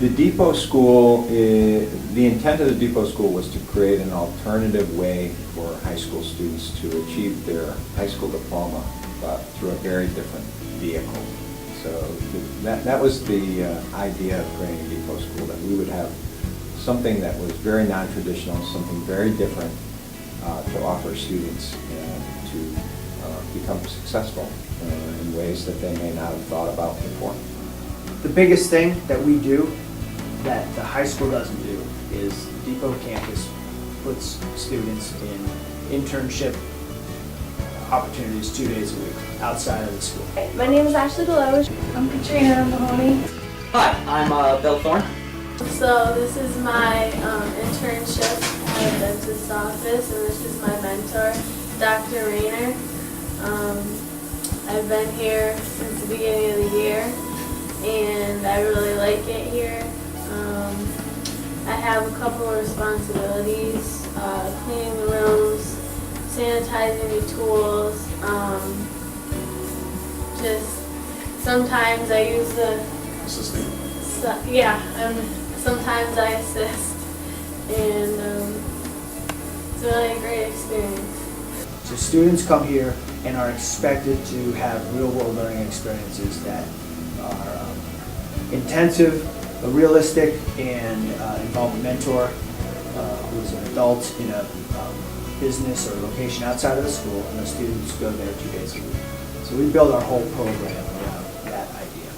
The Depot School, the intent of the Depot School was to create an alternative way for high school students to achieve their high school diploma, but through a very different vehicle. So that was the idea of creating Depot School, that we would have something that was very non-traditional, something very different to offer students to become successful in ways that they may not have thought about before. The biggest thing that we do that the high school doesn't do is Depot campus puts students in internship opportunities 2 days a week outside of the school. My name is Ashley Deloge. I'm Katrina Mahoney. Hi, I'm Bill Thorne. So this is my internship at the dentist's office, and this is my mentor, Dr. Rayner. I've been here since the beginning of the year, and I really like it here. I have a couple of responsibilities, cleaning the rooms, sanitizing the tools, just sometimes I use the... Assisting? Sometimes I assist, and it's really a great experience. So students come here and are expected to have real-world learning experiences that are intensive, realistic, and involve a mentor who's an adult in a business or location outside of the school, and the students go there 2 days a week. So we build our whole program around that idea.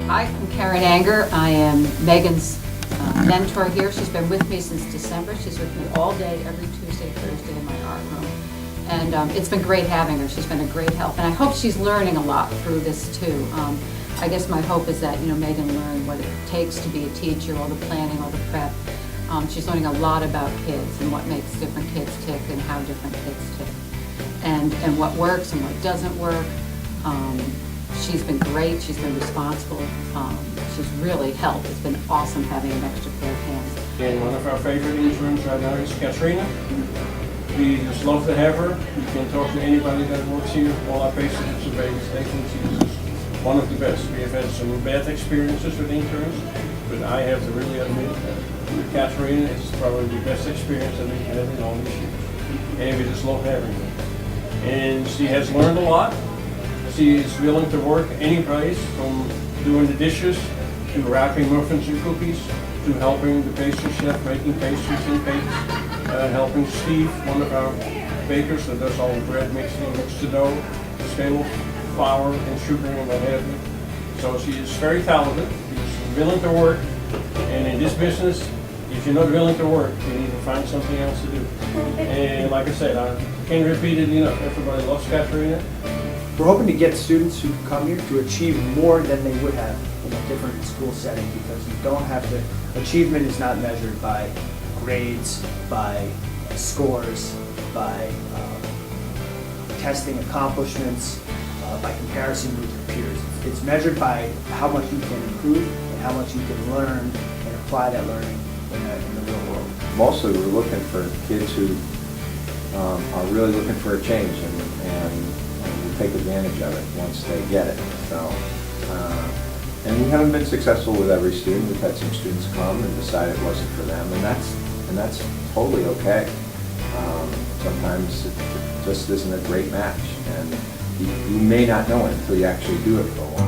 Hi, I'm Karen Anger. I am Megan's mentor here. She's been with me since December. She's with me all day, every Tuesday, Thursday in my art room. And it's been great having her. She's been a great help. And I hope she's learning a lot through this too. I guess my hope is that, Megan learned what it takes to be a teacher, all the planning, all the prep. She's learning a lot about kids and what makes different kids tick and how different kids tick. And what works and what doesn't work. She's been great. She's been responsible. She's really helped. It's been awesome having an extra pair of hands. And one of our favorite interns right now is Katrina. We just love to have her. You can talk to anybody that works here. All our patients and surveys, they think she's just one of the best. We have had some bad experiences with interns, but I have to really admit that Katrina is probably the best experience that we've had in all these years. And we just love having her. And she has learned a lot. She is willing to work any place, from doing the dishes to wrapping muffins and cookies to helping the pastry chef making pastries and cakes, helping Steve, one of our bakers that does all the bread mixing, mix the dough, scale, flour and sugar and what have you. So she is very talented. She's willing to work, and in this business, if you're not willing to work, you need to find something else to do. And like I said, I can't repeat it enough. Everybody loves Katrina. We're hoping to get students who come here to achieve more than they would have in a different school setting, because you don't have to, achievement is not measured by grades, by scores, by testing accomplishments, by comparison with your peers. It's measured by how much you can improve and how much you can learn and apply that learning in the real world. Mostly we're looking for kids who are really looking for a change and take advantage of it once they get it. So, and we haven't been successful with every student. We've had some students come and decide it wasn't for them, and that's totally okay. Sometimes it just isn't a great match, and you may not know it until you actually do it for a while.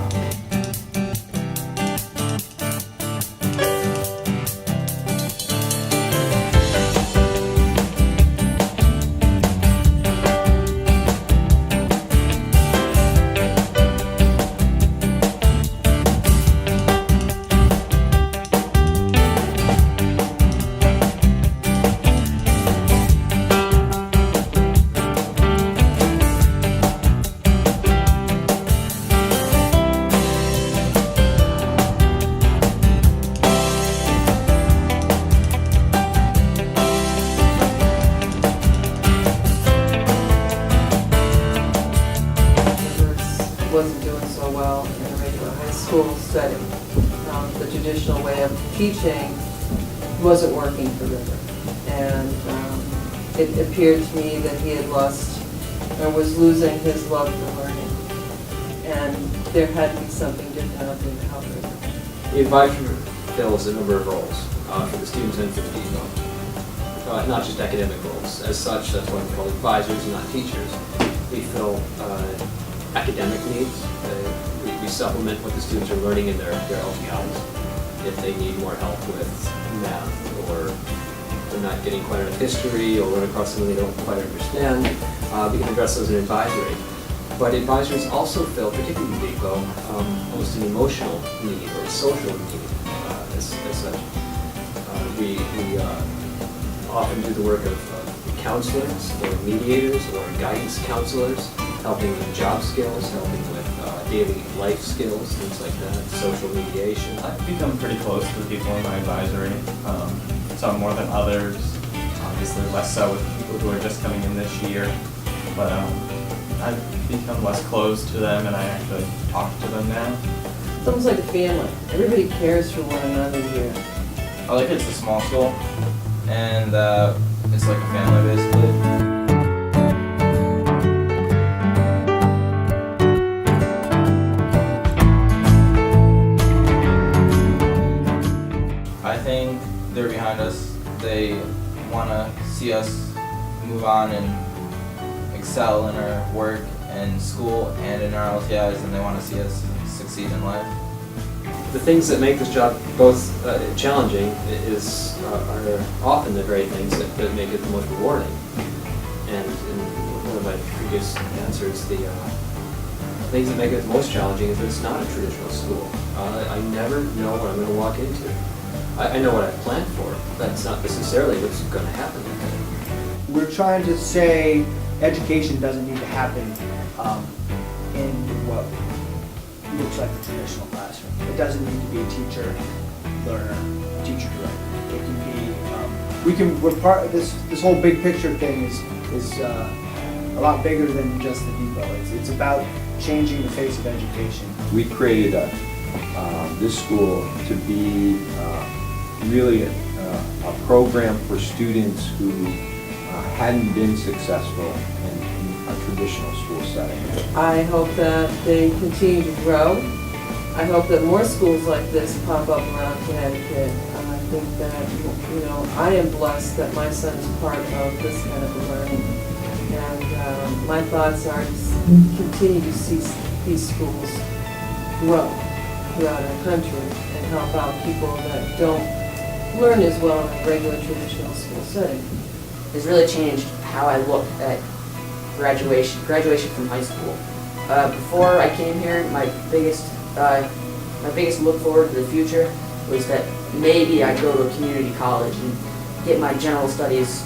Wasn't doing so well in a regular high school setting. The traditional way of teaching wasn't working for River. And it appeared to me that he had lost, or was losing his love for learning. And there had to be something different out there to help him. The advisor fills a number of roles for the students and for the depot. Not just academic roles. As such, that's why we're called advisors and not teachers. We fill academic needs. We supplement what the students are learning in their LTIs. If they need more help with math, or they're not getting quite enough history, or run across something they don't quite understand, we can address those in advisory. But advisors also fill, particularly in depot, almost an emotional need or a social need as such. We often do the work of counselors or mediators or guidance counselors, helping with job skills, helping with daily life skills, things like that, social mediation. I've become pretty close to the people in my advisory, some more than others, obviously less so with people who are just coming in this year, but I've become less close to them and I actually talk to them now. It's almost like a family. Everybody cares for one another here. I like it's a small school and it's like a family basically. I think they're behind us. They want to see us move on and excel in our work and school and in our LTIs, and they want to see us succeed in life. The things that make this job both challenging are often the very things that make it the most rewarding. And in one of my previous answers, the things that make it the most challenging is that it's not a traditional school. I never know what I'm going to walk into. I know what I've planned for. That's not necessarily what's going to happen. We're trying to say education doesn't need to happen in what looks like a traditional classroom. It doesn't need to be a teacher, learner, teacher director. It can be, we're part of this whole big picture thing is a lot bigger than just the depot. It's about changing the face of education. We created this school to be really a program for students who hadn't been successful in a traditional school setting. I hope that they continue to grow. I hope that more schools like this pop up around Connecticut. I think that, I am blessed that my son is part of this kind of a learning. And my thoughts are to continue to see these schools grow throughout our country and help out people that don't learn as well in a regular traditional school setting. Has really changed how I look at graduation from high school. Before I came here, my biggest look forward to the future was that maybe I'd go to a community college and get my general studies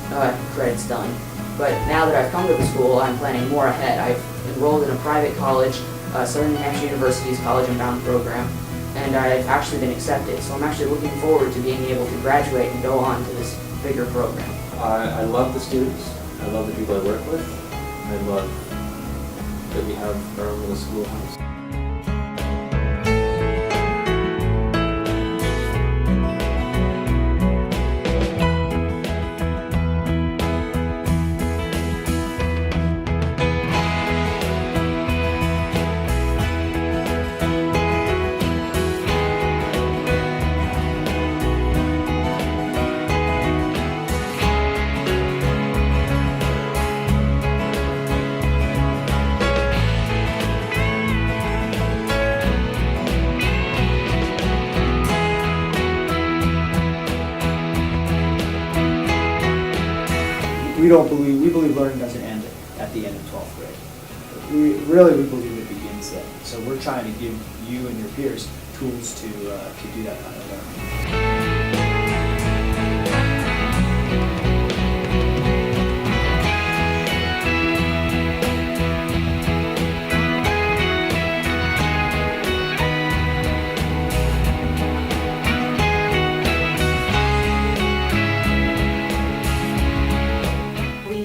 credits done. But now that I've come to the school, I'm planning more ahead. I've enrolled in a private college, Southern New Hampshire University's College and Bound program, and I've actually been accepted. So I'm actually looking forward to being able to graduate and go on to this bigger program. I love the students. I love the people I work with. I love that we have our own little schoolhouse. We believe learning doesn't end at the end of 12th grade. We believe it begins then. So we're trying to give you and your peers tools to do that kind of learning.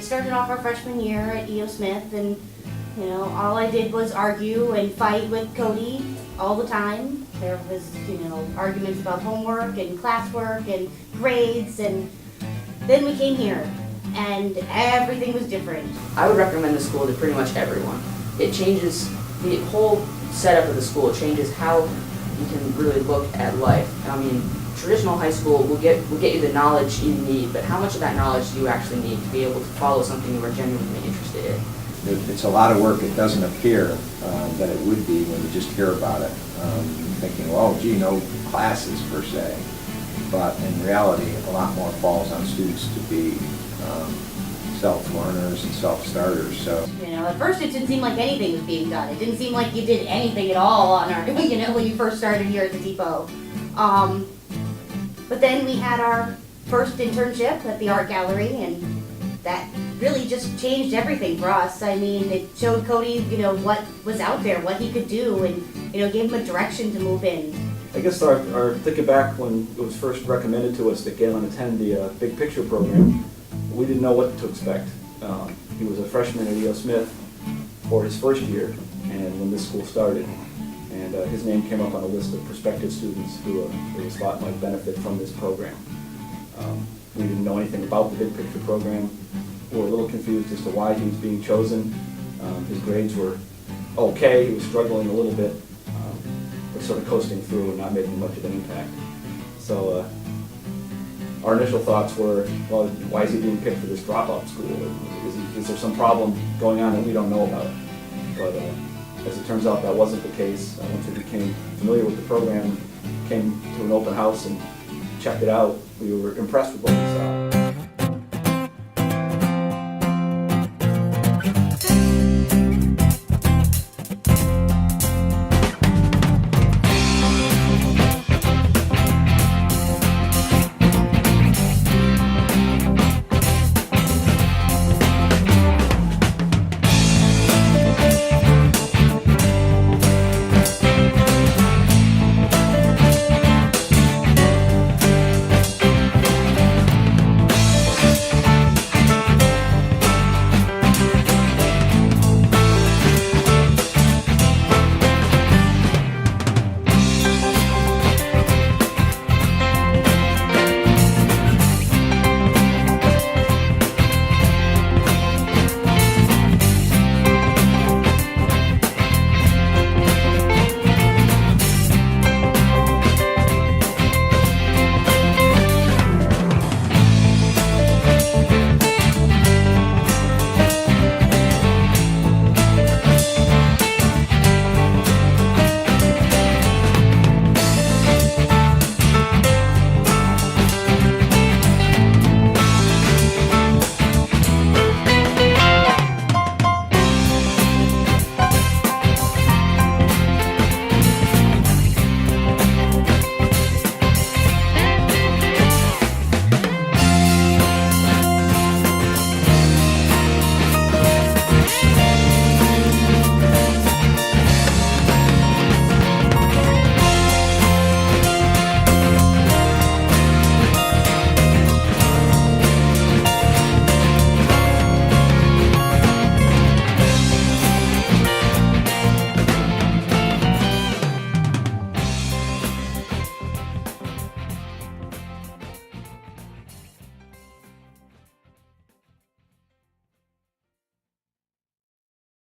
Started off our freshman year at E.O. Smith, and all I did was argue and fight with Cody all the time. There was arguments about homework and classwork and grades, and then we came here, and everything was different. I would recommend the school to pretty much everyone. It changes the whole setup of the school. It changes how you can really look at life. I mean, traditional high school will get you the knowledge you need, but how much of that knowledge do you actually need to be able to follow something you are genuinely interested in? It's a lot of work. It doesn't appear that it would be when you just hear about it, thinking, well, gee, no classes per se. But in reality, a lot more falls on students to be self-learners and self-starters. So, At first it didn't seem like anything was being done. It didn't seem like you did anything at all on our, when you first started here at the depot. But then we had our first internship at the art gallery, and that really just changed everything for us. I mean, it showed Cody, what was out there, what he could do, and, gave him a direction to move in. I guess our thinking back when it was first recommended to us that Galen attend the Big Picture program, we didn't know what to expect. He was a freshman at E.O. Smith for his first year, and when this school started, and his name came up on a list of prospective students who they thought might benefit from this program. We didn't know anything about the Big Picture program. We were a little confused as to why he was being chosen. His grades were okay. He was struggling a little bit, but sort of coasting through and not making much of an impact. So our initial thoughts were, well, why is he being picked for this dropout school? Is there some problem going on that we don't know about? But as it turns out, that wasn't the case. Once we became familiar with the program, came to an open house and checked it out, we were impressed with what we saw.